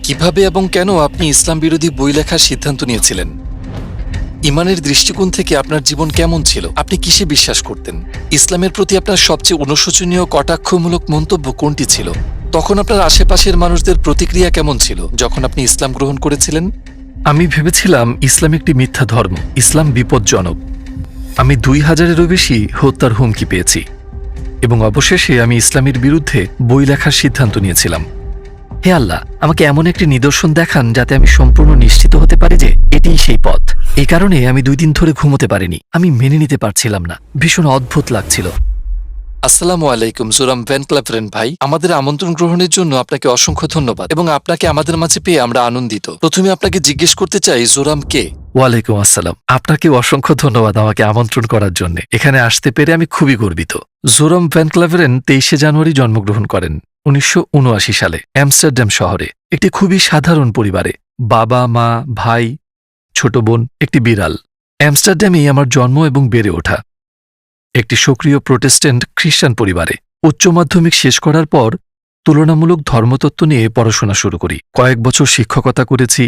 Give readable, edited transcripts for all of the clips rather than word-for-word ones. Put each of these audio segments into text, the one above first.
কিভাবে এবং কেন আপনি ইসলাম বিরোধী বই লেখার সিদ্ধান্ত নিয়েছিলেন? ইমানের দৃষ্টিকোণ থেকে আপনার জীবন কেমন ছিল? আপনি কিসে বিশ্বাস করতেন? ইসলামের প্রতি আপনার সবচেয়ে অনুশোচনীয় কটাক্ষমূলক মন্তব্য কোনটি ছিল? তখন আপনার আশেপাশের মানুষদের প্রতিক্রিয়া কেমন ছিল যখন আপনি ইসলাম গ্রহণ করেছিলেন? আমি ভেবেছিলাম ইসলাম একটি মিথ্যা ধর্ম, ইসলাম বিপজ্জনক। আমি 2000-এরও বেশি হত্যার হুমকি পেয়েছি এবং অবশেষে আমি ইসলামের বিরুদ্ধে বই লেখার সিদ্ধান্ত নিয়েছিলাম। হে আল্লাহ, আমাকে এমন একটি নিদর্শন দেখান যাতে আমি সম্পূর্ণ নিশ্চিত হতে পারি যে এটিই সেই পথ। এই কারণে আমি 2 দিন ধরে ঘুমোতে পারিনি। আমি মেনে নিতে পারছিলাম না, ভীষণ অদ্ভুত লাগছিল। আসসালামু আলাইকুম জোরাম ভ্যান ক্লাভেরেন ভাই, আমাদের আমন্ত্রণ গ্রহণের জন্য আপনাকে অসংখ্য ধন্যবাদ এবং আপনাকে আমাদের মাঝে পেয়ে আমরা আনন্দিত। প্রথমে আপনাকে জিজ্ঞেস করতে চাই, জোরাম কে? ওয়ালাইকুম আসসালাম। আপনাকে অসংখ্য ধন্যবাদ আমাকে আমন্ত্রণ করার জন্য। এখানে আসতে পেরে আমি খুবই গর্বিত। জোরাম ভ্যান ক্লাভেরেন 23শে জানুয়ারি জন্মগ্রহণ করেন 1979 সালে অ্যামস্টারডাম শহরে একটি খুবই সাধারণ পরিবারে। বাবা, মা, ভাই, ছোট বোন, একটি বিড়াল। অ্যামস্টারডামেই আমার জন্ম এবং বেড়ে ওঠা একটি সক্রিয় প্রোটেস্ট্যান্ট খ্রিস্টান পরিবারে। উচ্চ মাধ্যমিক শেষ করার পর তুলনামূলক ধর্মতত্ত্ব নিয়ে পড়াশোনা শুরু করি। কয়েক বছর শিক্ষকতা করেছি।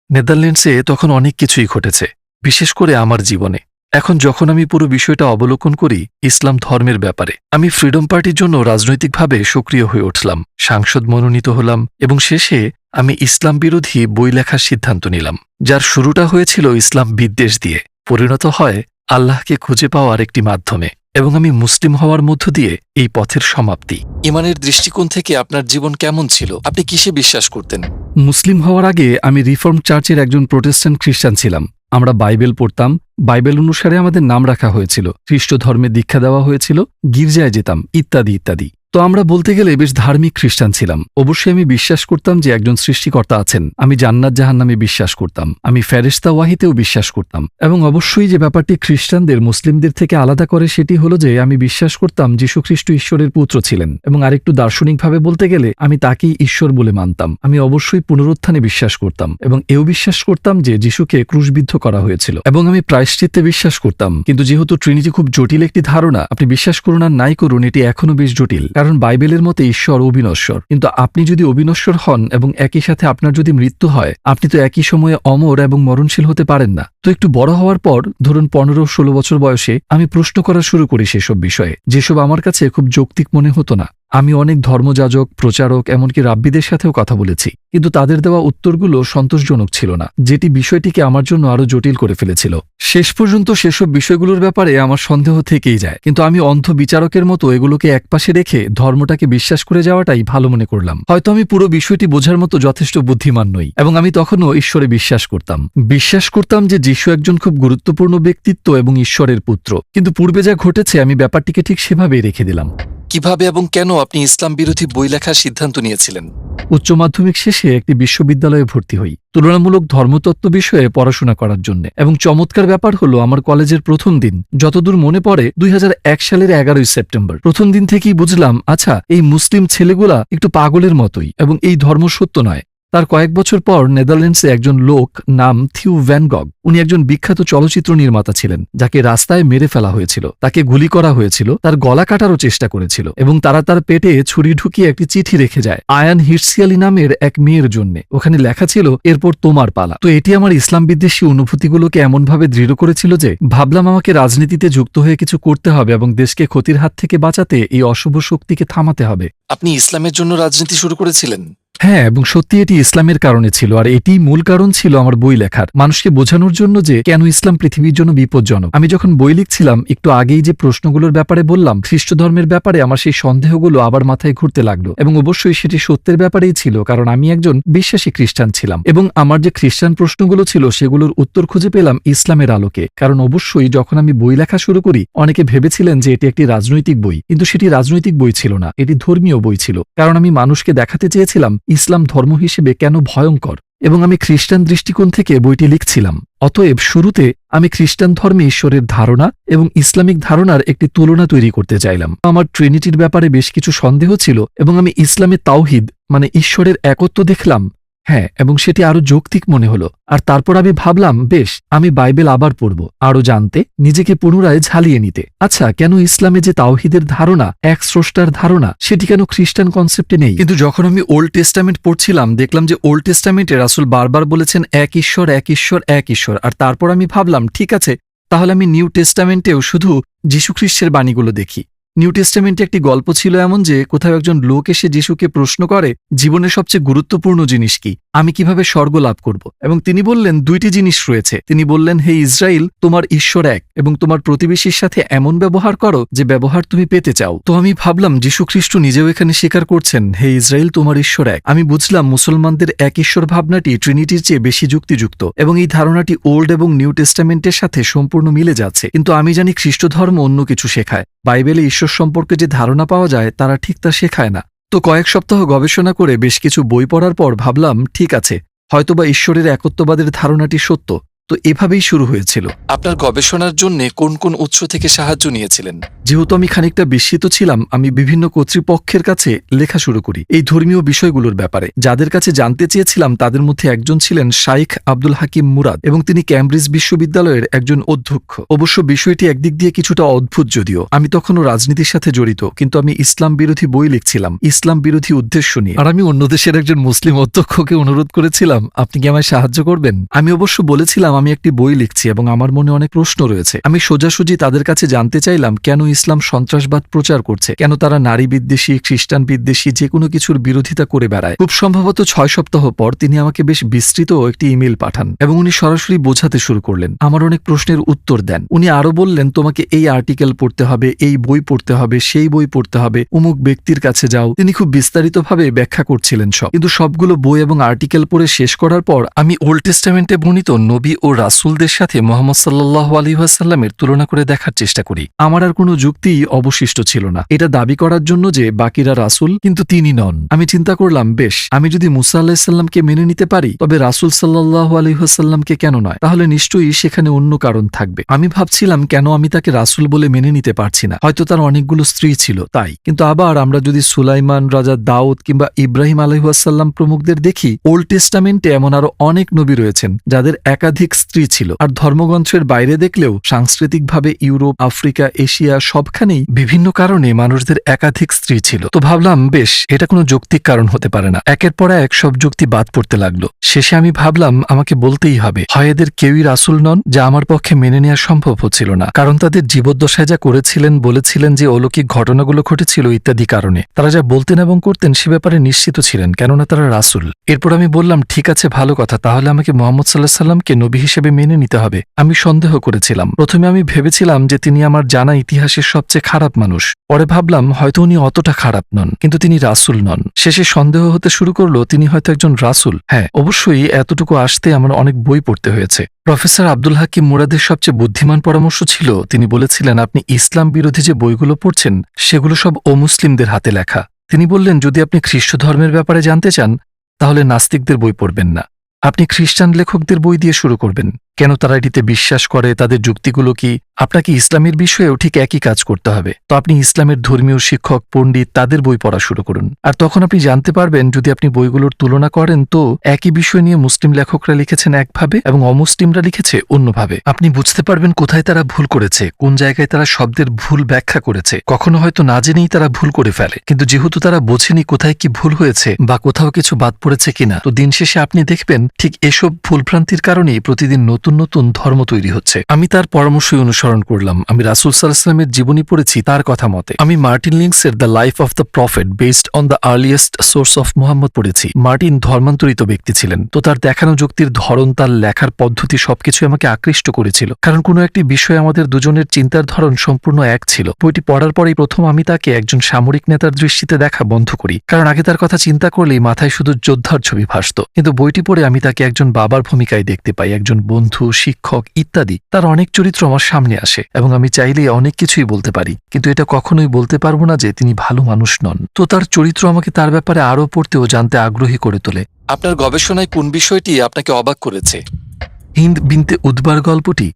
নেদারল্যান্ডসে তখন অনেক কিছুই ঘটেছে, বিশেষ করে আমার জীবনে। এখন যখন আমি পুরো বিষয়টা অবলোকন করি ইসলাম ধর্মের ব্যাপারে, আমি ফ্রিডম পার্টির জন্য রাজনৈতিকভাবে সক্রিয় হয়ে উঠলাম, সাংসদ মনোনীত হলাম এবং শেষে আমি ইসলাম বিরোধী বই লেখার সিদ্ধান্ত নিলাম, যার শুরুটা হয়েছিল ইসলাম বিদ্বেষ দিয়ে, পরিণত হয় আল্লাহকে খুঁজে পাওয়ার একটি মাধ্যমে এবং আমি মুসলিম হওয়ার মধ্য দিয়ে এই পথের সমাপ্তি। ইমানের দৃষ্টিকোণ থেকে আপনার জীবন কেমন ছিল? আপনি কিসে বিশ্বাস করতেন? মুসলিম হওয়ার আগে আমি রিফর্ম চার্চের একজন প্রোটেস্ট্যান্ট খ্রিস্টান ছিলাম। আমরা বাইবেল পড়তাম, বাইবেল অনুসারে আমাদের নাম রাখা হয়েছিল, খ্রিস্ট ধর্মে দীক্ষা দেওয়া হয়েছিল, গির্জায় যেতাম, ইত্যাদি ইত্যাদি। তো আমরা বলতে গেলে বেশ ধার্মিক খ্রিস্টান ছিলাম। অবশ্যই আমি বিশ্বাস করতাম যে একজন সৃষ্টিকর্তা আছেন। আমি জান্নাত জাহান্নামে বিশ্বাস করতাম। আমি ফেরেশতা ওয়াহিতেও বিশ্বাস করতাম। এবং অবশ্যই যে ব্যাপারটি খ্রিস্টানদের মুসলিমদের থেকে আলাদা করে সেটি হলো যে আমি বিশ্বাস করতাম যীশুখ্রিস্ট ঈশ্বরের পুত্র ছিলেন এবং আরেকটু দার্শনিকভাবে বলতে গেলে আমি তাকেই ঈশ্বর বলে মানতাম। আমি অবশ্যই পুনরুত্থানে বিশ্বাস করতাম এবং এও বিশ্বাস করতাম যে যীশুকে ক্রুশবিদ্ধ করা হয়েছিল এবং আমি প্রায়শ্চিত্তে বিশ্বাস করতাম। কিন্তু যেহেতু ট্রিনিটি খুব জটিল একটি ধারণা, আপনি বিশ্বাস করুন আর নাই করুন, এটি এখনও বেশ জটিল। কারণ বাইবেলের মতে ঈশ্বর অবিনশ্বর, কিন্তু আপনি যদি অবিনশ্বর হন এবং একই সাথে আপনার যদি মৃত্যু হয়, আপনি তো একই সময়ে অমর এবং মরণশীল হতে পারেন না। তো একটু বড় হওয়ার পর, ধরুন 15-16 বছর বয়সে, আমি প্রশ্ন করা শুরু করি সেসব বিষয়ে, যেসব আমার কাছে খুব যৌক্তিক মনে হতো না। আমি অনেক ধর্মযাজক, প্রচারক, এমনকি রাব্বিদের সাথেও কথা বলেছি, কিন্তু তাদের দেওয়া উত্তরগুলো সন্তোষজনক ছিল না, যেটি বিষয়টিকে আমার জন্য আরও জটিল করে ফেলেছিল। শেষ পর্যন্ত সেসব বিষয়গুলোর ব্যাপারে আমার সন্দেহ থেকেই যায়, কিন্তু আমি অন্ধ বিচারকের মতো এগুলোকে একপাশে রেখে ধর্মটাকে বিশ্বাস করে যাওয়াটাই ভালো মনে করলাম। হয়তো আমি পুরো বিষয়টি বোঝার মতো যথেষ্ট বুদ্ধিমান নই এবং আমি তখনও ঈশ্বরে বিশ্বাস করতাম যে যীশু একজন খুব গুরুত্বপূর্ণ ব্যক্তিত্ব এবং ঈশ্বরের পুত্র। কিন্তু পূর্বে যা ঘটেছে আমি ব্যাপারটিকে ঠিক সেভাবেই রেখে দিলাম। কিভাবে এবং কেন আপনি ইসলাম বিরোধী বই লেখার সিদ্ধান্ত নিয়েছিলেন? উচ্চ মাধ্যমিক শেষে একটি বিশ্ববিদ্যালয়ে ভর্তি হই তুলনামূলক ধর্মতত্ত্ব বিষয়ে পড়াশোনা করার জন্য। এবং চমৎকার ব্যাপার হলো, আমার কলেজের প্রথম দিন, যতদূর মনে পড়ে 2001 সালের 11ই সেপ্টেম্বর, প্রথম দিন থেকেই বুঝলাম, আচ্ছা, এই মুসলিম ছেলেগুলা একটু পাগলের মতোই এবং এই ধর্ম সত্য নয়। তার কয়েক বছর পর নেদারল্যান্ডসে একজন লোক নাম থিউ ভ্যান গগ, উনি একজন বিখ্যাত চলচ্চিত্র নির্মাতা ছিলেন, যাকে রাস্তায় মেরে ফেলা হয়েছিল, তাকে গুলি করা হয়েছিল, তার গলা কাটারও চেষ্টা করেছিল এবং তারা তার পেটে ছুরি ঢুকিয়ে একটি চিঠি রেখে যায় আয়ান হিটসিয়ালি নামের এক মেয়ের জন্য। ওখানে লেখা ছিল, এরপর তোমার পালা। তো এটি আমার ইসলাম বিদ্বেষী অনুভূতিগুলোকে এমনভাবে দৃঢ় করেছিল যে ভাবলাম আমাকে রাজনীতিতে যুক্ত হয়ে কিছু করতে হবে এবং দেশকে ক্ষতির হাত থেকে বাঁচাতে এই অশুভ শক্তিকে থামাতে হবে। আপনি ইসলামের জন্য রাজনীতি শুরু করেছিলেন? হ্যাঁ, এবং সত্যি এটি ইসলামের কারণে ছিল, আর এটি মূল কারণ ছিল আমার বই লেখার, মানুষকে বোঝানোর জন্য যে কেন ইসলাম পৃথিবীর জন্য বিপজ্জনক। আমি যখন বই লিখছিলাম, একটু আগেই যে প্রশ্নগুলোর ব্যাপারে বললাম, খ্রিস্ট ধর্মের ব্যাপারে আমার সেই সন্দেহগুলো আবার মাথায় ঘুরতে লাগলো এবং অবশ্যই সেটি সত্যের ব্যাপারেই ছিল, কারণ আমি একজন বিশ্বাসী খ্রিস্টান ছিলাম এবং আমার যে খ্রিস্টান প্রশ্নগুলো ছিল সেগুলোর উত্তর খুঁজে পেলাম ইসলামের আলোকে। কারণ অবশ্যই যখন আমি বই লেখা শুরু করি, অনেকে ভেবেছিলেন যে এটি একটি রাজনৈতিক বই, কিন্তু সেটি রাজনৈতিক বই ছিল না, এটি ধর্মীয় বই ছিল। কারণ আমি মানুষকে দেখাতে চেয়েছিলাম ইসলাম ধর্ম হিসেবে কেন ভয়ঙ্কর, এবং আমি খ্রিস্টান দৃষ্টিকোণ থেকে বইটি লিখছিলাম। অতএব শুরুতে আমি খ্রিস্টান ধর্মে ঈশ্বরের ধারণা এবং ইসলামিক ধারণার একটি তুলনা তৈরি করতে চাইলাম। আমার ট্রিনিটির ব্যাপারে বেশ কিছু সন্দেহ ছিল এবং আমি ইসলামে তাওহিদ মানে ঈশ্বরের একত্ব দেখলাম হ্যাঁ, এবং সেটি আরো যৌক্তিক মনে হলো। আর তারপর আমি ভাবলাম, বেশ, আমি বাইবেল আবার পড়ব, আরো জানতে, নিজেকে পুনরায় ঝালিয়ে নিতে। আচ্ছা, কেন ইসলামে যে তাওহীদের ধারণা, এক স্রষ্টার ধারণা, সেটি কেন খ্রিস্টান কনসেপ্টে নেই? কিন্তু যখন আমি ওল্ড টেস্টামেন্ট পড়ছিলাম, দেখলাম যে ওল্ড টেস্টামেন্টে রাসূল বারবার বলেছেন এক ঈশ্বর, এক ঈশ্বর, এক ঈশ্বর। আর তারপর আমি ভাবলাম, ঠিক আছে, তাহলে আমি নিউ টেস্টামেন্টেও শুধু যীশুখ্রিস্টের বাণীগুলো দেখি। নিউ টেস্টামেন্টে একটি গল্প ছিল এমন যে কোথাও একজন লোক এসে যিশুকে প্রশ্ন করে, জীবনের সবচেয়ে গুরুত্বপূর্ণ জিনিস কি, আমি কিভাবে স্বর্গ লাভ করব? এবং তিনি বললেন, দুইটি জিনিস রয়েছে। তিনি বললেন, হে ইসরায়েল, তোমার ঈশ্বর এক, এবং তোমার প্রতিবেশীর সাথে এমন ব্যবহার করো যে ব্যবহার তুমি পেতে চাও। তো আমি ভাবলাম, যীশুখ্রিস্ট নিজেও এখানে স্বীকার করছেন, হে ইসরায়েল, তোমার ঈশ্বর এক। আমি বুঝলাম মুসলমানদের এক ঈশ্বর ভাবনাটি ট্রিনিটির চেয়ে বেশি যুক্তিযুক্ত, এবং এই ধারণাটি ওল্ড এবং নিউ টেস্টামেন্টের সাথে সম্পূর্ণ মিলে যাচ্ছে। কিন্তু আমি জানি খ্রিস্ট ধর্ম অন্য কিছু শেখায়। বাইবেলে ঈশ্বর সম্পর্কে যে ধারণা পাওয়া যায় তারা ঠিক তা শেখায় না। তো কয়েক সপ্তাহ গবেষণা করে বেশ কিছু বই পড়ার পর ভাবলাম, ঠিক আছে, হয়তোবা ঈশ্বরের একত্ববাদের ধারণাটি সত্য। তো এভাবেই শুরু হয়েছিল। আপনার গবেষণার জন্য কোন কোন উৎস থেকে সাহায্য নিয়েছিলেন? যেহেতু আমি খানিকটা বিস্মিত ছিলাম, আমি বিভিন্ন কর্তৃপক্ষের কাছে লেখা শুরু করি এই ধর্মীয় বিষয়গুলোর ব্যাপারে। যাদের কাছে জানতে চেয়েছিলাম তাদের মধ্যে একজন ছিলেন শাইখ আব্দুল হাকিম মুরাদ, এবং তিনি ক্যামব্রিজ বিশ্ববিদ্যালয়ের একজন অধ্যক্ষ। অবশ্য বিষয়টি একদিক দিয়ে কিছুটা অদ্ভুত, যদিও আমি তখনও রাজনীতির সাথে জড়িত, কিন্তু আমি ইসলাম বিরোধী বই লিখছিলাম, ইসলাম বিরোধী উদ্দেশ্য নিয়ে। আর আমি অন্য দেশের একজন মুসলিম অধ্যক্ষকে অনুরোধ করেছিলাম, আপনি কি আমায় সাহায্য করবেন? আমি অবশ্য বলেছিলাম আমি একটি বই লিখছি এবং আমার মনে অনেক প্রশ্ন রয়েছে। আমি সোজাসুজি তাদের কাছে জানতে চাইলাম কেন ইসলাম সন্ত্রাসবাদ প্রচার করছে, কেন তারা নারী বিদ্বেষী, খ্রিস্টান বিদ্বেষী, যে কোনো কিছুর বিরোধিতা করে বেড়ায়। খুব সম্ভবত 6 সপ্তাহ পর তিনি আমাকে বেশ বিস্তৃত একটি ইমেল পাঠান, এবং উনি সরাসরি বোঝাতে শুরু করলেন, আমার অনেক প্রশ্নের উত্তর দেন। উনি আরো বললেন, তোমাকে এই আর্টিকেল পড়তে হবে, এই বই পড়তে হবে, সেই বই পড়তে হবে, অমুক ব্যক্তির কাছে যাও। তিনি খুব বিস্তারিতভাবে ব্যাখ্যা করছিলেন সব। কিন্তু সবগুলো বই এবং আর্টিকেল পড়ে শেষ করার পর আমি ওল্ড টেস্টামেন্টে বর্ণিত নবী ও রাসূলদের সাথে মুহাম্মদ সাল্লাল্লাহু আলাইহি ওয়াসাল্লামের তুলনা করে দেখার চেষ্টা করি। আমার আর কোনো যুক্তি অবশিষ্ট ছিল না এটা দাবি করার জন্য যে বাকিরা রাসূল কিন্তু তিনি নন। আমি চিন্তা করলাম, বেশ, আমি যদি মুসা আলাইহিস সালামকে মেনে নিতে পারি, তবে রাসূল সাল্লাল্লাহু আলাইহি ওয়াসাল্লামকে কেন নয়? তাহলে নিশ্চয়ই সেখানে অন্য কারণ থাকবে। আমি ভাবছিলাম, কেন আমি তাকে রাসূল বলে মেনে নিতে পারছি না? হয়তো তার অনেকগুলো স্ত্রী ছিল তাই। কিন্তু আবার আমরা যদি সুলাইমান, রাজা দাউদ কিংবা ইব্রাহিম আলাইহিস সালাম প্রমুখদের দেখি, ওল্ড টেস্টামেন্টে এমন আরো অনেক নবী রয়েছেন যাদের একাধিক স্ত্রী ছিল। আর ধর্মগ্রন্থের বাইরে দেখলেও সাংস্কৃতিকভাবে ইউরোপ, আফ্রিকা, এশিয়া সবখানেই বিভিন্ন কারণে মানুষদের একাধিক স্ত্রী ছিল। তো ভাবলাম, বেশ, এটা কোনো যৌক্তিক কারণ হতে পারে না। একের পর এক সব যুক্তি বাদ পড়তে লাগলো। শেষে আমি ভাবলাম, আমাকে বলতেই হবে, হয় এদের কেউই রাসূল নন, যা আমার পক্ষে মেনে নেওয়া সম্ভব হচ্ছিল না, কারণ তাদের জীবদ্দশায় যা করেছিলেন, বলেছিলেন যে অলৌকিক ঘটনাগুলো ঘটেছিল ইত্যাদি কারণে তারা যা বলতেন এবং করতেন সে ব্যাপারে নিশ্চিত ছিলেন, কেননা তারা রাসূল। এরপর আমি বললাম, ঠিক আছে, ভালো কথা, তাহলে আমাকে মুহাম্মদ সাল্লাল্লাহু আলাইহি সাল্লামকে নবী হিসেবে মেনে নিতে হবে। আমি সন্দেহ করেছিলাম। প্রথমে আমি ভেবেছিলাম যে তিনি আমার জানা ইতিহাসের সবচেয়ে খারাপ মানুষ। পরে ভাবলাম, হয়তো উনি অতটা খারাপ নন, কিন্তু তিনি রাসূল নন। শেষে সন্দেহ হতে শুরু করলো তিনি হয়তো একজন রাসূল। হ্যাঁ, অবশ্যই এতটুকু আসতে আমার অনেক বই পড়তে হয়েছে। প্রফেসর আব্দুল হাকিম মুরাদের সবচেয়ে বুদ্ধিমান পরামর্শ ছিল, তিনি বলেছিলেন, আপনি ইসলাম বিরোধী যে বইগুলো পড়ছেন সেগুলো সব অমুসলিমদের হাতে লেখা। তিনি বললেন, যদি আপনি খ্রিস্ট ধর্মের ব্যাপারে জানতে চান তাহলে নাস্তিকদের বই পড়বেন না, আপনি খ্রিস্টান লেখকদের বই দিয়ে শুরু করবেন। কেন তারা এটিতে বিশ্বাস করে, তাদের যুক্তিগুলো কি? আপনাকে ইসলামের বিষয়েও ঠিক একই কাজ করতে হবে। তো আপনি ইসলামের ধর্মীয় শিক্ষক, পণ্ডিত, তাদের বই পড়া শুরু করুন। আর তখন আপনি জানতে পারবেন, যদি আপনি বইগুলোর তুলনা করেন, তো একই বিষয় নিয়ে মুসলিম লেখকরা লিখেছেন একভাবে এবং অমুসলিমরা লিখেছে অন্যভাবে। আপনি বুঝতে পারবেন কোথায় তারা ভুল করেছে, কোন জায়গায় তারা শব্দের ভুল ব্যাখ্যা করেছে। কখনো হয়তো না জেনেই তারা ভুল করে ফেলে, কিন্তু যেহেতু তারা বোঝেনি কোথায় কি ভুল হয়েছে বা কোথাও কিছু বাদ পড়েছে কিনা, তো দিন শেষে আপনি দেখবেন ঠিক এসব ভুলভ্রান্তির কারণেই প্রতিদিন নতুন নতুন ধর্ম তৈরি হচ্ছে। আমি তার পরামর্শই অনুসরণ করলাম। আমি রাসূল সাল্লাল্লাহু আলাইহি ওয়াসাল্লামের জীবনী পড়েছি তার কথা মতে। আমি মার্টিন লিংসের the life of the prophet based on the earliest source of Muhammad পড়েছি। মার্টিন ধর্মান্তরিত ব্যক্তি ছিলেন, তো তার দেখানো যুক্তির ধরন, তার লেখার পদ্ধতি সবকিছু আমাকে আকৃষ্ট করেছিল, কারণ কোনো একটি বিষয়ে আমাদের দুজনের চিন্তার ধরন সম্পূর্ণ এক ছিল। বইটি পড়ার পরেই প্রথম আমি তাকে একজন সামরিক নেতার দৃষ্টিতে দেখা বন্ধ করি, কারণ আগে তার কথা চিন্তা করলেই মাথায় শুধু যোদ্ধার ছবি ভাসত। কিন্তু বইটি পড়ে আমি তাকে একজন বাবার ভূমিকায় দেখতে পাই, একজন বন্ধু, শিক্ষক ইত্যাদি। তার অনেক চরিত্র আমার সামনে আসে এবং আমি চাইলে অনেক কিছুই বলতে পারি, কিন্তু এটা কখনোই বলতে পারবো না যে তিনি ভালো মানুষ নন। তো তার চরিত্র আমাকে তার ব্যাপারে আরও পড়তে ও জানতে আগ্রহী করে তোলে। আপনার গবেষণায় কোন বিষয়টি আপনাকে অবাক করেছে? হিন্দ বিনতে উদ্বার গল্পটি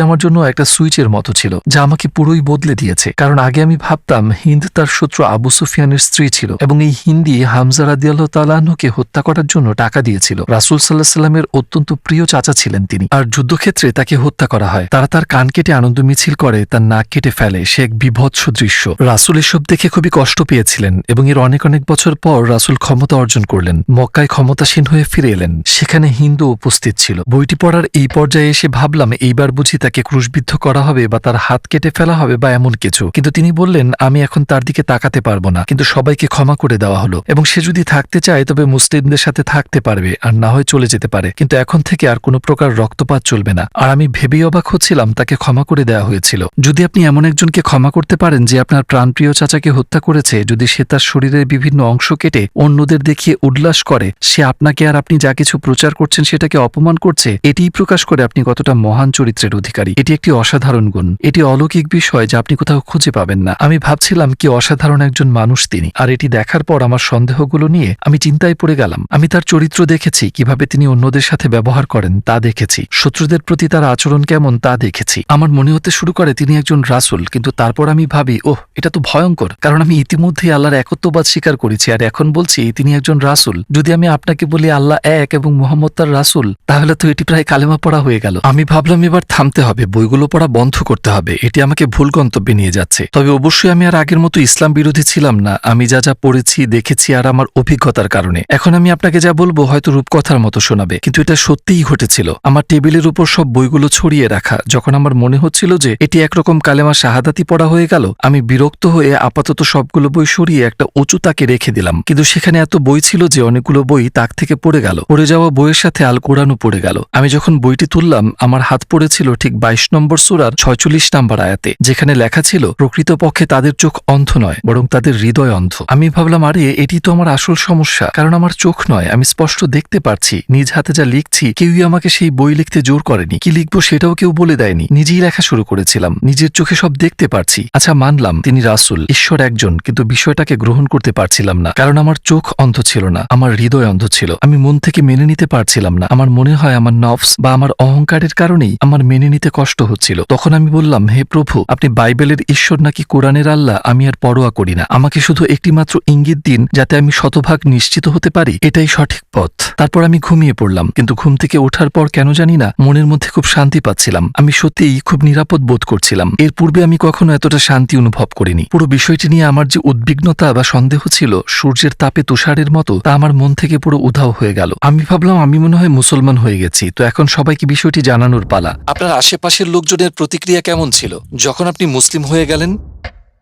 আমার জন্য একটা সুইচের মতো ছিল, যা আমাকে পুরোই বদলে দিয়েছে। কারণ আগে আমি ভাবতাম হিন্দ তার শত্রু আবু সুফিয়ানের স্ত্রী ছিল এবং এই হিন্দি হামজা রাদিয়াল্লাহু তাআলা আনহুকে হত্যা করার জন্য টাকা দিয়েছিল। রাসূল সাল্লাল্লাহু আলাইহি সাল্লামের অত্যন্ত প্রিয় চাচা ছিলেন তিনি, আর যুদ্ধক্ষেত্রে তাকে হত্যা করা হয়। তারা তার কান কেটে আনন্দ মিছিল করে, তার নাক কেটে ফেলে। সে এক বিভৎস দৃশ্য। রাসূল এসব দেখে খুবই কষ্ট পেয়েছিলেন এবং এর অনেক বছর পর রাসূল ক্ষমতা অর্জন করলেন, মক্কায় ক্ষমতাসীন হয়ে ফিরে এলেন। সেখানে হিন্দু উপস্থিত ছিল। বইটি পড়ার এই পর্যায়ে এসে ভাবলাম এইবার বুঝি তাকে ক্রুশবিদ্ধ করা হবে বা তার হাত কেটে ফেলা হবে বা এমন কিছু, কিন্তু তিনি বললেন আমি এখন তার দিকে তাকাতে পারবো না, কিন্তু সবাইকে ক্ষমা করে দেওয়া হলো এবং সে যদি থাকতে চায় তবে মুসলিমদের সাথে থাকতে পারবে, আর না হয় চলে যেতে পারে, কিন্তু এখন থেকে আর কোনো প্রকার রক্তপাত চলবে না। আর আমি ভেবেই অবাক হচ্ছিলাম তাকে ক্ষমা করে দেওয়া হয়েছিল। যদি আপনি এমন একজনকে ক্ষমা করতে পারেন যে আপনার প্রাণপ্রিয় চাচাকে হত্যা করেছে, যদি সে তার শরীরের বিভিন্ন অংশ কেটে অন্যদের দেখিয়ে উল্লাস করে, সে আপনাকে আর আপনি যা কিছু প্রচার করছেন সেটাকে অপমান করছে, এটিই প্রকাশ করে আপনি কতটা মহান চরিত্রের অধিকারী। এটি একটি অসাধারণ গুণ, এটি অলৌকিক বিষয় যা আপনি কোথাও খুঁজে পাবেন না। আমি ভাবছিলাম কি অসাধারণ একজন মানুষ তিনি, আর এটি দেখার পর আমার সন্দেহগুলো নিয়ে আমি চিন্তায় পড়ে গেলাম। আমি তার চরিত্র দেখেছি, কিভাবে তিনি অন্যদের সাথে ব্যবহার করেন তা দেখেছি, শত্রুদের প্রতি তার আচরণ কেমন তা দেখেছি। আমার মনে হতে শুরু করে তিনি একজন রাসূল, কিন্তু তারপর আমি ভাবি ওহ এটা তো ভয়ঙ্কর, কারণ আমি ইতিমধ্যেই আল্লাহর একত্ববাদ স্বীকার করেছি আর এখন বলছি তিনি একজন রাসূল। যদি আমি আপনাকে বলি আল্লাহ এক এবং মুহাম্মদ তার রাসূল, তাহলে তো এটি প্রায় কালেমা পড়া হয়ে গেল। আমি ভাবলাম এবার থামতে হবে, বইগুলো পড়া বন্ধ করতে হবে, এটি আমাকে ভুল গন্তব্যে নিয়ে যাচ্ছে। তবে অবশ্যই আমি আর আগের মতো ইসলাম বিরোধী ছিলাম না, আমি যা যা পড়েছি দেখেছি আর আমার অভিজ্ঞতার কারণে। এখন আমি আপনাকে যা বলবো হয়তো রূপকথার মতো শোনাবে, কিন্তু এটা সত্যিই ঘটেছিল। আমার টেবিলের উপর সব বইগুলো ছড়িয়ে রাখা, যখন আমার মনে হচ্ছিল যে এটি একরকম কালেমা শাহাদাতি পড়া হয়ে গেল, আমি বিরক্ত হয়ে আপাতত সবগুলো বই সরিয়ে একটা উঁচু তাকে রেখে দিলাম। কিন্তু সেখানে এত বই ছিল যে অনেকগুলো বই তাক থেকে পড়ে গেল। পড়ে যাওয়া বইয়ের সাথে আল কোরআনও পড়ে গেল। আমি যখন বইটি তুললাম আমার হাত পড়েছিল ঠিক 22 নম্বর সূরার 46 নম্বর আয়াতে, যেখানে লেখা ছিল প্রকৃতপক্ষে তাদের চোখ অন্ধ নয় বরং তাদের হৃদয় অন্ধ। আমি ভাবলাম আরে এটি তো আমার আসল সমস্যা, কারণ আমার চোখ নয়, আমি স্পষ্ট দেখতে পারছি। নিজ হাতে যা লিখছি কেউই আমাকে সেই বই লিখতে জোর করেনি, কি লিখবো সেটাও কেউ বলে দেয়নি, নিজেই লেখা শুরু করেছিলাম, নিজের চোখে সব দেখতে পারছি। আচ্ছা মানলাম তিনি রাসূল, ঈশ্বর একজন, কিন্তু বিষয়টাকে গ্রহণ করতে পারছিলাম না, কারণ আমার চোখ অন্ধ ছিল না, আমার হৃদয় অন্ধ ছিল। আমি মন থেকে মেনে নিতে পারছিলাম না। আমার মনে হয় আমার নফস বা আমার অহংকারের কারণেই আমার মেনে নিতে কষ্ট হচ্ছিল। তখন আমি বললাম হে প্রভু, আপনি বাইবেলের ঈশ্বর নাকি কোরআনের আল্লাহ আমি আর পরোয়া করি না, আমাকে শুধু একটি মাত্র ইঙ্গিত দিন যাতে আমি শতভাগ নিশ্চিত হতে পারি এটাই সঠিক পথ। তারপর আমি ঘুমিয়ে পড়লাম, কিন্তু ঘুম থেকে ওঠার পর কেন জানি না মনের মধ্যে খুব শান্তি পাচ্ছিলাম। আমি সত্যিই খুব নিরাপদ বোধ করছিলাম। এর পূর্বে আমি কখনো এতটা শান্তি অনুভব করিনি। পুরো বিষয়টি নিয়ে আমার যে উদ্বিগ্নতা বা সন্দেহ ছিল সূর্যের তাপে তুষারের মতো, তা আমার মন থেকে পুরো উধাও হয়ে গেল। আমি ভাবলাম আমি মনে হয় মুসলমান হয়ে গেছি, তো এখন সবাইকে বিষয়টি জানানোর পালা। আপনার আশেপাশের লোকজনের প্রতিক্রিয়া কেমন ছিল যখন আপনি মুসলিম হয়ে গেলেন?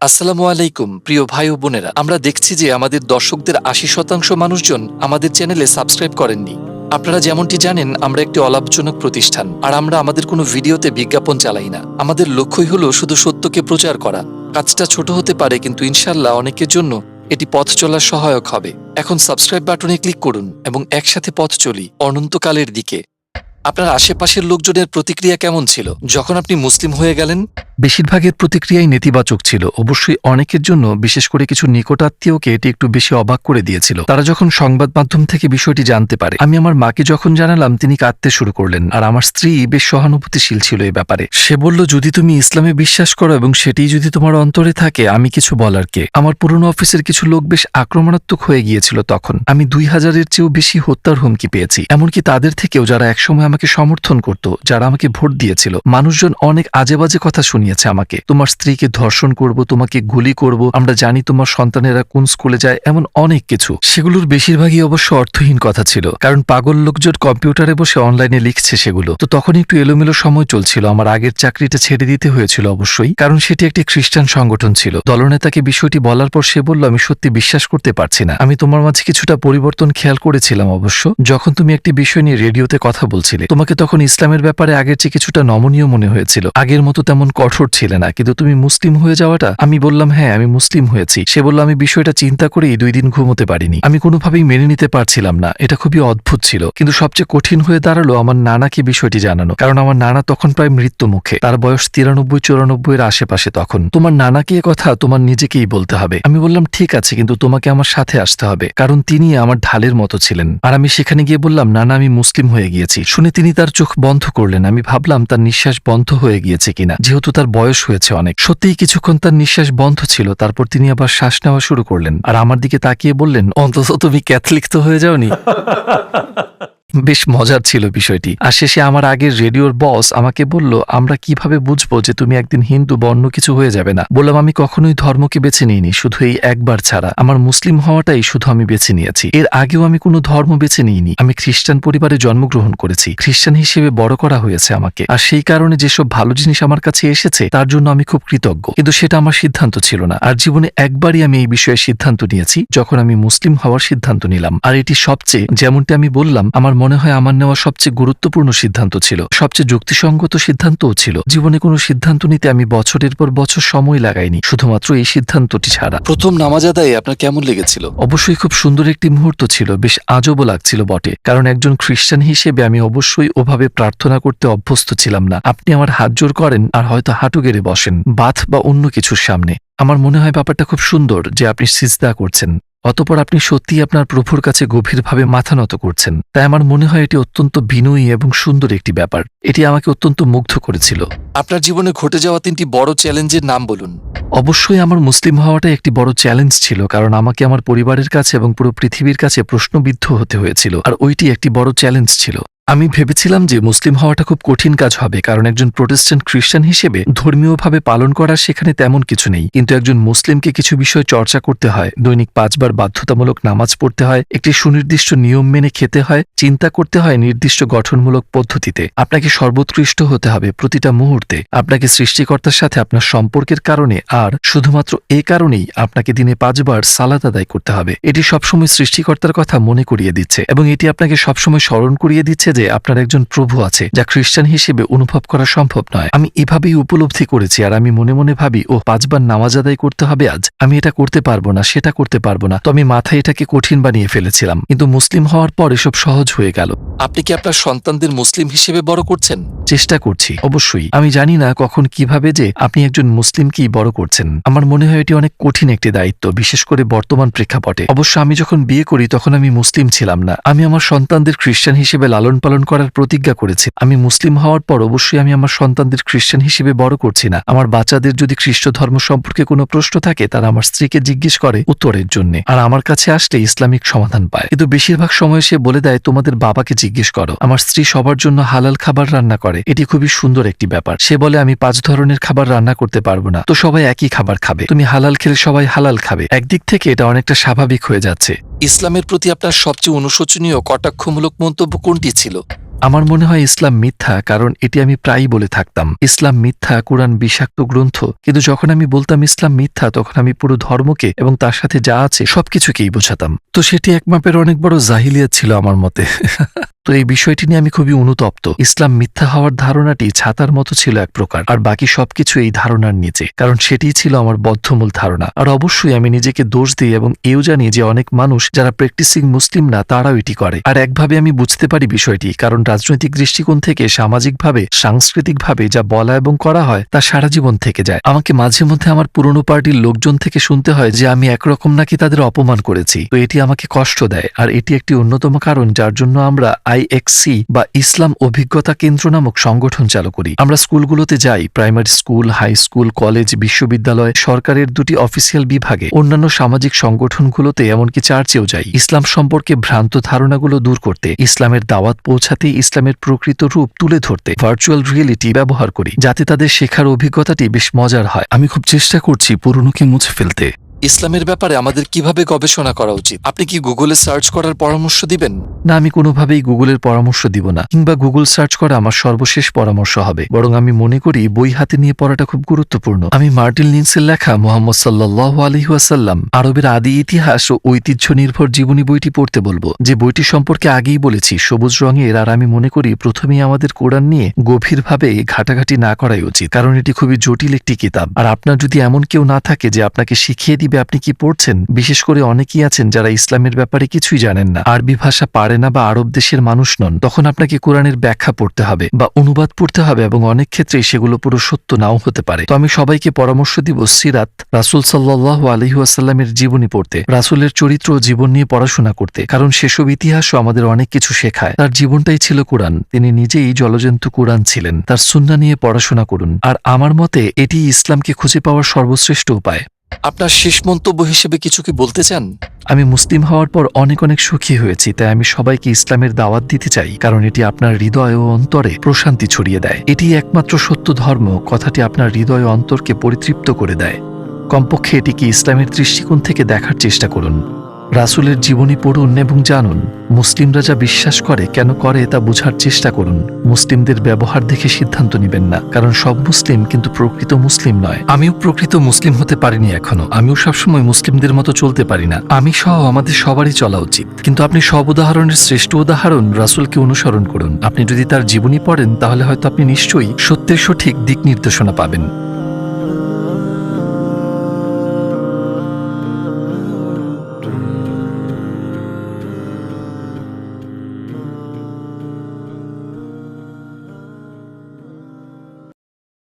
আসসালামু আলাইকুম প্রিয় ভাই ও বোনেরা, আমরা দেখছি যে আমাদের দর্শকদের 80% মানুষজন আমাদের চ্যানেলে সাবস্ক্রাইব করেননি। আপনারা যেমনটি জানেন আমরা একটি অলাভজনক প্রতিষ্ঠান, আর আমরা আমাদের কোনো ভিডিওতে বিজ্ঞাপন চালাই না। আমাদের লক্ষ্যই হলো শুধু সত্যকে প্রচার করা। কাজটা ছোট হতে পারে, কিন্তু ইনশাল্লাহ অনেকের জন্য এটি পথ চলার সহায়ক হবে। এখন সাবস্ক্রাইব বাটনে ক্লিক করুন এবং একসাথে পথ চলি অনন্তকালের দিকে। আপনার আশেপাশের লোকজনের প্রতিক্রিয়া কেমন ছিল যখন আপনি মুসলিম হয়ে গেলেন? বেশিরভাগের প্রতিক্রিয়াই নেতিবাচক ছিল। অবশ্যই অনেকের জন্য, বিশেষ করে কিছু নিকটাত্মীয়কে এটি একটু বেশি অবাক করে দিয়েছিল। তারা যখন সংবাদ মাধ্যম থেকে বিষয়টি জানতে পারে, আমি আমার মাকে যখন জানালাম তিনি কাঁদতে শুরু করলেন, আর আমার স্ত্রী বেশ সহানুভূতিশীল ছিল এই ব্যাপারে। সে বলল যদি তুমি ইসলামে বিশ্বাস করো এবং সেটি যদি তোমার অন্তরে থাকে আমি কিছু বলার কে। আমার পুরনো অফিসের কিছু লোক বেশ আক্রমণাত্মক হয়ে গিয়েছিল তখন। আমি 2000-এর চেয়েও বেশি হত্যার হুমকি পেয়েছি, এমনকি তাদের থেকেও যারা একসময় আমাকে সমর্থন করত, যারা আমাকে ভোট দিয়েছিল। মানুষজন অনেক আজে বাজে কথা শুনিয়েছে আমাকে, তোমার স্ত্রীকে ধর্ষণ করব, তোমাকে গুলি করব, আমরা জানি তোমার সন্তানেরা কোন স্কুলে যায়, এমন অনেক কিছু। সেগুলোর বেশিরভাগই অবশ্য অর্থহীন কথা ছিল, কারণ পাগল লোকজন কম্পিউটারে বসে অনলাইনে লিখছে সেগুলো। তো তখন একটু এলোমেলো সময় চলছিল। আমার আগের চাকরিটা ছেড়ে দিতে হয়েছিল অবশ্যই, কারণ সেটি একটি খ্রিস্টান সংগঠন ছিল। দলনেতাকে বিষয়টি বলার পর সে বলল আমি সত্যি বিশ্বাস করতে পারছি না। আমি তোমার মাঝে কিছুটা পরিবর্তন খেয়াল করেছিলাম অবশ্য, যখন তুমি একটি বিষয় নিয়ে রেডিওতে কথা বলছিলে। তোমাকে তখন ইসলামের ব্যাপারে আগের চেয়ে কিছুটা নমনীয় মনে হয়েছিল, আগের মতো তেমন কঠোর ছিলে না, কিন্তু তুমি মুসলিম হয়ে যাওয়াটা। আমি বললাম হ্যাঁ আমি মুসলিম হয়েছি। সে বলল আমি বিষয়টা চিন্তা করেই 2 দিন ঘুমোতে পারিনি। আমি কোনোভাবেই মেনে নিতে পারছিলাম না, এটা খুবই অদ্ভুত ছিল। কিন্তু সবচেয়ে কঠিন হয়ে দাঁড়ালো আমার নানাকে বিষয়টি জানানো, কারণ আমার নানা তখন প্রায় মৃত্যু মুখে। তার বয়স 93-94-এর আশেপাশে তখন। তোমার নানাকে এ কথা তোমার নিজেকেই বলতে হবে। আমি বললাম ঠিক আছে, কিন্তু তোমাকে আমার সাথে আসতে হবে, কারণ তিনি আমার ঢালের মতো ছিলেন। আর আমি সেখানে গিয়ে বললাম নানা আমি মুসলিম হয়ে গিয়েছি। শুনে তিনি তার চোখ বন্ধ করলেন। আমি ভাবলাম তার নিঃশ্বাস বন্ধ হয়ে গিয়েছে কিনা, যেহেতু তার বয়স হয়েছে অনেক। সত্যিই কিছুক্ষণ তার নিঃশ্বাস বন্ধ ছিল, তারপর তিনি আবার শ্বাস নেওয়া শুরু করলেন আর আমার দিকে তাকিয়ে বললেন, অন্তত তুমি ক্যাথলিক তো হয়ে যাওনি। বেশ মজার ছিল বিষয়টি। আর শেষে আমার আগের রেডিওর বস আমাকে বলল, আমরা কিভাবে বুঝবো যে তুমি একদিন হিন্দু বা অন্য কিছু হয়ে যাবে না? বললাম, আমি কখনোই ধর্মকে বেছে নিইনি, শুধু এই একবার ছাড়া। আমার মুসলিম হওয়াটাই শুধু আমি বেছে নিয়েছি। এর আগেও আমি কোনো ধর্ম বেছে নিইনি। আমি খ্রিস্টান পরিবারে জন্মগ্রহণ করেছি, খ্রিস্টান হিসেবে বড় করা হয়েছে আমাকে। আর সেই কারণে যেসব ভালো জিনিস আমার কাছে এসেছে তার জন্য আমি খুব কৃতজ্ঞ, কিন্তু সেটা আমার সিদ্ধান্ত ছিল না। আর জীবনে একবারই আমি এই বিষয়ে সিদ্ধান্ত নিয়েছি, যখন আমি মুসলিম হওয়ার সিদ্ধান্ত নিলাম। আর এটি সবচেয়ে, যেমনটি আমি বললাম, আমার মনে হয় আমার নেওয়া সবচেয়ে গুরুত্বপূর্ণ সিদ্ধান্ত ছিল, সবচেয়ে যুক্তিসঙ্গত সিদ্ধান্তও ছিল। জীবনে কোনো সিদ্ধান্ত নিতে আমি বছরের পর বছর সময় লাগাইনি, শুধুমাত্র এই সিদ্ধান্তটি ছাড়া। প্রথম নামাজ আদায়ে আপনার কেমন লেগেছিল? অবশ্যই খুব সুন্দর একটি মুহূর্ত ছিল, বেশ আজবও লাগছিল বটে, কারণ একজন খ্রিস্টান হিসেবে আমি অবশ্যই ওভাবে প্রার্থনা করতে অভ্যস্ত ছিলাম না। আপনি আমার হাত জোর করেন আর হয়তো হাঁটু গেড়ে বসেন বাথ বা অন্য কিছুর সামনে। আমার মনে হয় ব্যাপারটা খুব সুন্দর যে আপনি সিজদা করছেন, অতঃপর আপনি সত্যিই আপনার প্রভুর কাছে গভীরভাবে মাথা নত করছেন। তাই আমার মনে হয় এটি অত্যন্ত বিনয়ী এবং সুন্দর একটি ব্যাপার। এটি আমাকে অত্যন্ত মুগ্ধ করেছিল। আপনার জীবনে ঘটে যাওয়া 3টি বড় চ্যালেঞ্জের নাম বলুন। অবশ্যই আমার মুসলিম হওয়াটা একটি বড় চ্যালেঞ্জ ছিল, কারণ আমাকে আমার পরিবারের কাছে এবং পুরো পৃথিবীর কাছে প্রশ্নবিদ্ধ হতে হয়েছিল, আর ওইটি একটি বড় চ্যালেঞ্জ ছিল। আমি ভেবেছিলাম যে মুসলিম হওয়াটা খুব কঠিন কাজ হবে, কারণ একজন প্রোটেস্ট্যান্ট খ্রিস্টান হিসেবে ধর্মীয়ভাবে পালন করার সেখানে তেমন কিছু নেই। কিন্তু একজন মুসলিমকে কিছু বিষয় চর্চা করতে হয়, দৈনিক 5 বার বাধ্যতামূলক নামাজ পড়তে হয়, একটি সুনির্দিষ্ট নিয়ম মেনে খেতে হয়, চিন্তা করতে হয় নির্দিষ্ট গঠনমূলক পদ্ধতিতে। আপনাকে সর্বোৎকৃষ্ট হতে হবে প্রতিটা মুহূর্তে, আপনাকে সৃষ্টিকর্তার সাথে আপনার সম্পর্কের কারণে, আর শুধুমাত্র এ কারণেই আপনাকে দিনে 5 বার সালাত আদায় করতে হবে। এটি সবসময় সৃষ্টিকর্তার কথা মনে করিয়ে দিচ্ছে, এবং এটি আপনাকে সবসময় স্মরণ করিয়ে দিচ্ছে যে আপনার একজন প্রভু আছে, যা খ্রিস্টান হিসেবে অনুভব করা সম্ভব নয়। আমি এভাবেই উপলব্ধি করেছি, আর আমি মনে মনে ভাবি, ও 5 বার নামাজ আদায় করতে হবে আজ, আমি এটা করতে পারবো না, সেটা করতে পারবো না। তো আমি মাথায় এটাকে কঠিন বানিয়ে ফেলেছিলাম, কিন্তু মুসলিম হওয়ার পর এসব সহজ হয়ে গেল। আপনি কি আপনার সন্তানদের মুসলিম হিসেবে বড় করছেন? চেষ্টা করছি অবশ্যই। আমি জানি না কখন কিভাবে যে আপনি একজন মুসলিমকেই বড় করছেন। আমার মনে হয় এটি অনেক কঠিন একটি দায়িত্ব, বিশেষ করে বর্তমান প্রেক্ষাপটে। অবশ্য আমি যখন বিয়ে করি তখন আমি মুসলিম ছিলাম না। আমি আমার সন্তানদের খ্রিস্টান হিসেবে লালন পালন করার প্রতিজ্ঞা করেছি। আমি মুসলিম হওয়ার পর অবশ্যই আমি আমার সন্তানদের খ্রিস্টান হিসেবে বড় করছি না। আমার বাচ্চাদের যদি খ্রিস্ট ধর্ম সম্পর্কে কোনো প্রশ্ন থাকে, তারা আমার স্ত্রীকে জিজ্ঞেস করে উত্তরের জন্য, আর আমার কাছে আসলে ইসলামিক সমাধান পায়। কিন্তু বেশিরভাগ সময় সে বলে দেয়, তোমাদের বাবাকে জিজ্ঞেস করো। আমার স্ত্রী সবার জন্য হালাল খাবার রান্না করে, এটি খুবই সুন্দর একটি ব্যাপার। সে বলে, আমি 5 ধরনের খাবার রান্না করতে পারবো না, তো সবাই একই খাবার খাবে, তুমি হালাল খেলে সবাই হালাল খাবে। একদিক থেকে এটা অনেকটা স্বাভাবিক হয়ে যাচ্ছে। ইসলামের প্রতি আপনার সবচেয়ে অনুশোচনীয় কটাক্ষমূলক মন্তব্য কোনটি ছিল? আমার মনে হয় ইসলাম মিথ্যা, কারণ এটি আমি প্রায়ই বলে থাকতাম, ইসলাম মিথ্যা, কোরআন বিষাক্ত গ্রন্থ। কিন্তু যখন আমি বলতাম ইসলাম মিথ্যা, তখন আমি পুরো ধর্মকে এবং তার সাথে যা আছে সবকিছুকেই বোঝাতাম। তো সেটি এক মাপের অনেক বড় জাহিলিয়াত ছিল আমার মতে। তো এই বিষয়টি নিয়ে আমি খুবই অনুতপ্ত। ইসলাম মিথ্যা হওয়ার ধারণাটি ছাতার মতো ছিল এক প্রকার, আর বাকি সবকিছু এই ধারণার নিচে, কারণ সেটিই ছিল আমার বদ্ধমূল ধারণা। আর অবশ্যই আমি নিজেকে দোষ দিই এবং এও জানি যে অনেক মানুষ যারা প্র্যাকটিসিং মুসলিম না, তারাও এটি করে। আর একভাবে আমি বুঝতে পারি বিষয়টি, কারণ রাজনৈতিক দৃষ্টিকোণ থেকে, সামাজিকভাবে, সাংস্কৃতিকভাবে যা বলা এবং করা হয় তা সারা জীবন থেকে যায়। আমাকে মাঝে মধ্যে আমার পুরনো পার্টির লোকজন থেকে শুনতে হয় যে আমি একরকম নাকি তাদের অপমান করেছি। তো এটি আমাকে কষ্ট দেয়, আর এটি একটি অন্যতম কারণ যার জন্য আমরা IXC বা ইসলাম অভিজ্ঞতা কেন্দ্র নামক সংগঠন চালু করি। আমরা স্কুলগুলোতে যাই, primary school, high school, college, বিশ্ববিদ্যালয়, সরকারের 2টি অফিসিয়াল বিভাগে, অন্যান্য সামাজিক সংগঠনগুলোতে, এমনকি চার্চেও যাই, ইসলাম সম্পর্কে ভ্রান্ত ধারণাগুলো দূর করতে, ইসলামের দাওয়াত পৌঁছাতে, ইসলামের প্রকৃত রূপ তুলে ধরতে ভার্চুয়াল রিয়েলিটি ব্যবহার করি, যাতে তাদের শেখার অভিজ্ঞতাটি বেশ মজার হয়। আমি খুব চেষ্টা করছি পুরনোকে মুছে ফেলতে। ইসলামের ব্যাপারে আমাদের কিভাবে গবেষণা করা উচিত? আপনি কি গুগলে সার্চ করার পরামর্শ দিবেন? না, আমি কোনোভাবেই গুগলের পরামর্শ দিব না, কিংবা গুগল সার্চ করা আমার সর্বশেষ পরামর্শ হবে। বরং আমি মনে করি বই হাতে নিয়ে পড়াটা খুব গুরুত্বপূর্ণ। আমি মার্টিন লিন্সের লেখা মুহাম্মদ সাল্লাল্লাহু আলাইহি ওয়াসাল্লাম, আরবের আদি ইতিহাস ও ঐতিহ্য নির্ভর জীবনী বইটি পড়তে বলবো, যে বইটি সম্পর্কে আগেই বলেছি সবুজ রঙের। আর আমি মনে করি প্রথমেই আমাদের কোরআন নিয়ে গভীরভাবে ঘাটাঘাটি না করাই উচিত, কারণ এটি খুবই জটিল একটি কিতাব। আর আপনার যদি এমন কেউ না থাকে যে আপনাকে শিখিয়ে দিবে ইউটিউবে আপনি কি পড়ছেন, বিশেষ করে অনেকেই আছেন যারা ইসলামের ব্যাপারে কিছুই জানেন না, আরবি ভাষা পারে না বা আরব দেশের মানুষ নন, তখন আপনাকে কোরআনের ব্যাখ্যা পড়তে হবে বা অনুবাদ পড়তে হবে এবং অনেক ক্ষেত্রেই সেগুলো পুরো সত্য নাও হতে পারে। তো আমি সবাইকে পরামর্শ দিব সিরাত, রাসূল সাল্লাল্লাহু আলাইহি ওয়াসাল্লামের জীবনী পড়তে, রাসূলের চরিত্র ও জীবন নিয়ে পড়াশোনা করতে, কারণ সেসব ইতিহাসও আমাদের অনেক কিছু শেখায়। তার জীবনটাই ছিল কোরআন, তিনি নিজেই জলজন্তু কোরআন ছিলেন। তার সুন্নাহ নিয়ে পড়াশোনা করুন, আর আমার মতে এটি ইসলামকে খুঁজে পাওয়ার সর্বশ্রেষ্ঠ উপায়। আপনার শেষ মন্তব্য হিসেবে কিছু কি বলতে চান? আমি মুসলিম হওয়ার পর অনেক অনেক সুখী হয়েছি, তাই আমি সবাইকে ইসলামের দাওয়াত দিতে চাই, কারণ এটি আপনার হৃদয় ও অন্তরে প্রশান্তি ছড়িয়ে দেয়। এটি একমাত্র সত্য ধর্ম, কথাটি আপনার হৃদয় ও অন্তরকে পরিতৃপ্ত করে দেয়। কমপক্ষে এটিকে ইসলামের দৃষ্টিকোণ থেকে দেখার চেষ্টা করুন। রাসূলের জীবনী পড়ুন এবং জানুন। মুসলিমরা যা বিশ্বাস করে, কেন করে, তা বোঝার চেষ্টা করুন। মুসলিমদের ব্যবহার দেখে সিদ্ধান্ত নেবেন না, কারণ সব মুসলিম কিন্তু প্রকৃত মুসলিম নয়। আমিও প্রকৃত মুসলিম হতে পারিনি এখনো, আমিও সবসময় মুসলিমদের মতো চলতে পারি না। আমি সহ আমাদের সবারই চলা উচিত, কিন্তু আপনি সব উদাহরণের শ্রেষ্ঠ উদাহরণ রাসূলকে অনুসরণ করুন। আপনি যদি তার জীবনী পড়েন, তাহলে হয়তো আপনি নিশ্চয়ই সত্যের সঠিক দিক নির্দেশনা পাবেন।